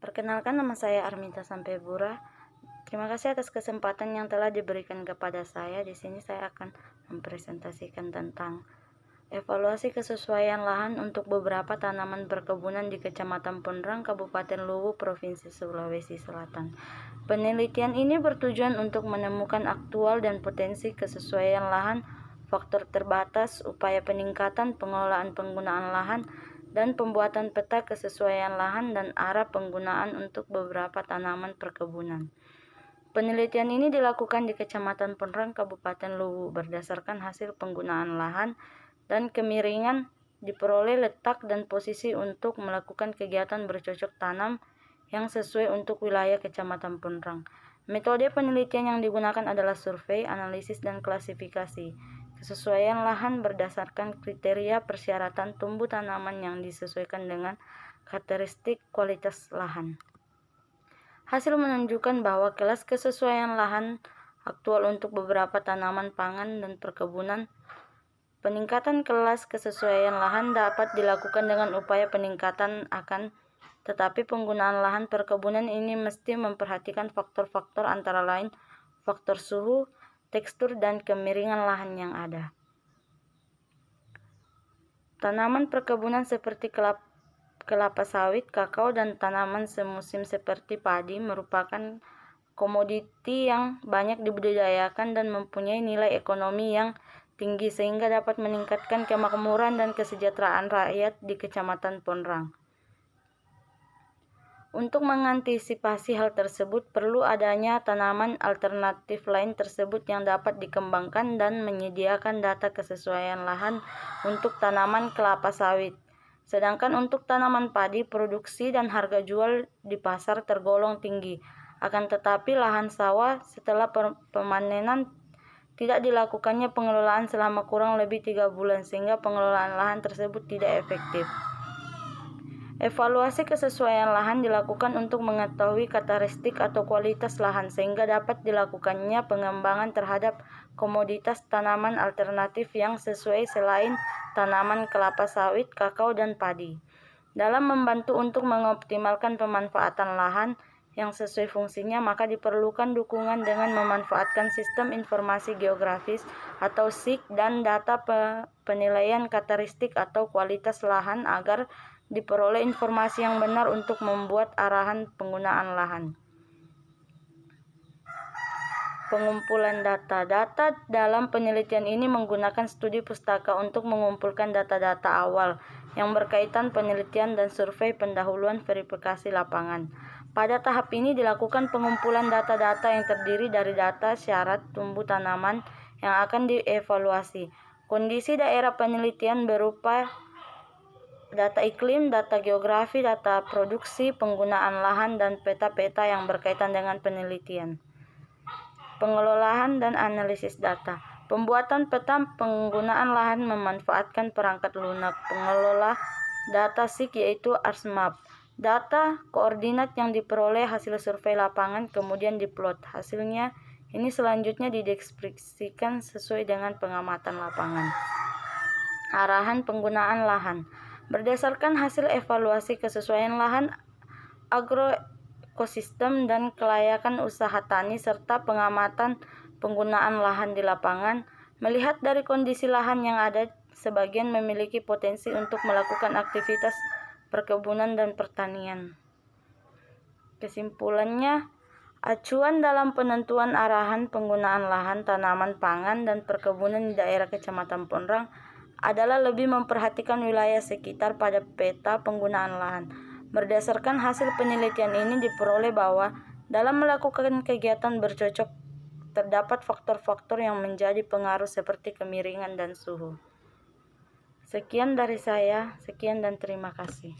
Perkenalkan, nama saya Arminta Sampebura. Terima kasih atas kesempatan yang telah diberikan kepada saya. Di sini saya akan mempresentasikan tentang evaluasi kesesuaian lahan untuk beberapa tanaman perkebunan di Kecamatan Pondrang, Kabupaten Luwu, Provinsi Sulawesi Selatan. Penelitian ini bertujuan untuk menemukan aktual dan potensi kesesuaian lahan, faktor terbatas, upaya peningkatan pengelolaan penggunaan lahan, dan pembuatan peta kesesuaian lahan dan arah penggunaan untuk beberapa tanaman perkebunan. Penelitian ini dilakukan di Kecamatan Pondrang, Kabupaten Luwu, berdasarkan hasil penggunaan lahan dan kemiringan diperoleh letak dan posisi untuk melakukan kegiatan bercocok tanam yang sesuai untuk wilayah Kecamatan Pondrang. Metode penelitian yang digunakan adalah survei, analisis, dan klasifikasi kesesuaian lahan berdasarkan kriteria persyaratan tumbuh tanaman yang disesuaikan dengan karakteristik kualitas lahan. Hasil menunjukkan bahwa kelas kesesuaian lahan aktual untuk beberapa tanaman pangan dan perkebunan. Peningkatan kelas kesesuaian lahan dapat dilakukan dengan upaya peningkatan tetapi penggunaan lahan perkebunan ini mesti memperhatikan faktor-faktor antara lain faktor suhu, tekstur, dan kemiringan lahan yang ada. Tanaman perkebunan seperti kelapa sawit, kakao, dan tanaman semusim seperti padi merupakan komoditi yang banyak dibudidayakan dan mempunyai nilai ekonomi yang tinggi sehingga dapat meningkatkan kemakmuran dan kesejahteraan rakyat di Kecamatan Pondrang. Untuk mengantisipasi hal tersebut, perlu adanya tanaman alternatif lain tersebut yang dapat dikembangkan dan menyediakan data kesesuaian lahan untuk tanaman kelapa sawit. Sedangkan untuk tanaman padi, produksi dan harga jual di pasar tergolong tinggi. Akan tetapi lahan sawah setelah pemanenan tidak dilakukannya pengelolaan selama kurang lebih 3 bulan sehingga pengelolaan lahan tersebut tidak efektif. Evaluasi kesesuaian lahan dilakukan untuk mengetahui karakteristik atau kualitas lahan sehingga dapat dilakukannya pengembangan terhadap komoditas tanaman alternatif yang sesuai selain tanaman kelapa sawit, kakao, dan padi. Dalam membantu untuk mengoptimalkan pemanfaatan lahan yang sesuai fungsinya, maka diperlukan dukungan dengan memanfaatkan sistem informasi geografis atau SIG dan data penilaian karakteristik atau kualitas lahan agar diperoleh informasi yang benar untuk membuat arahan penggunaan lahan. Pengumpulan data. Data dalam penelitian ini menggunakan studi pustaka untuk mengumpulkan data-data awal yang berkaitan penelitian dan survei pendahuluan verifikasi lapangan. Pada tahap ini dilakukan pengumpulan data-data yang terdiri dari data syarat tumbuh tanaman yang akan dievaluasi, kondisi daerah penelitian berupa data iklim, data geografi, data produksi, penggunaan lahan, dan peta-peta yang berkaitan dengan penelitian. Pengelolaan dan analisis data. Pembuatan peta penggunaan lahan memanfaatkan perangkat lunak pengelola data SIG yaitu ArsMap. Data koordinat yang diperoleh hasil survei lapangan kemudian diplot. Hasilnya ini selanjutnya dideskripsikan sesuai dengan pengamatan lapangan. Arahan penggunaan lahan. Berdasarkan hasil evaluasi kesesuaian lahan, agroekosistem, dan kelayakan usaha tani serta pengamatan penggunaan lahan di lapangan, melihat dari kondisi lahan yang ada, sebagian memiliki potensi untuk melakukan aktivitas perkebunan dan pertanian. Kesimpulannya, acuan dalam penentuan arahan penggunaan lahan tanaman pangan dan perkebunan di daerah Kecamatan Pondrang adalah lebih memperhatikan wilayah sekitar pada peta penggunaan lahan. Berdasarkan hasil penelitian ini diperoleh bahwa dalam melakukan kegiatan bercocok terdapat faktor-faktor yang menjadi pengaruh seperti kemiringan dan suhu. Sekian dari saya, sekian dan terima kasih.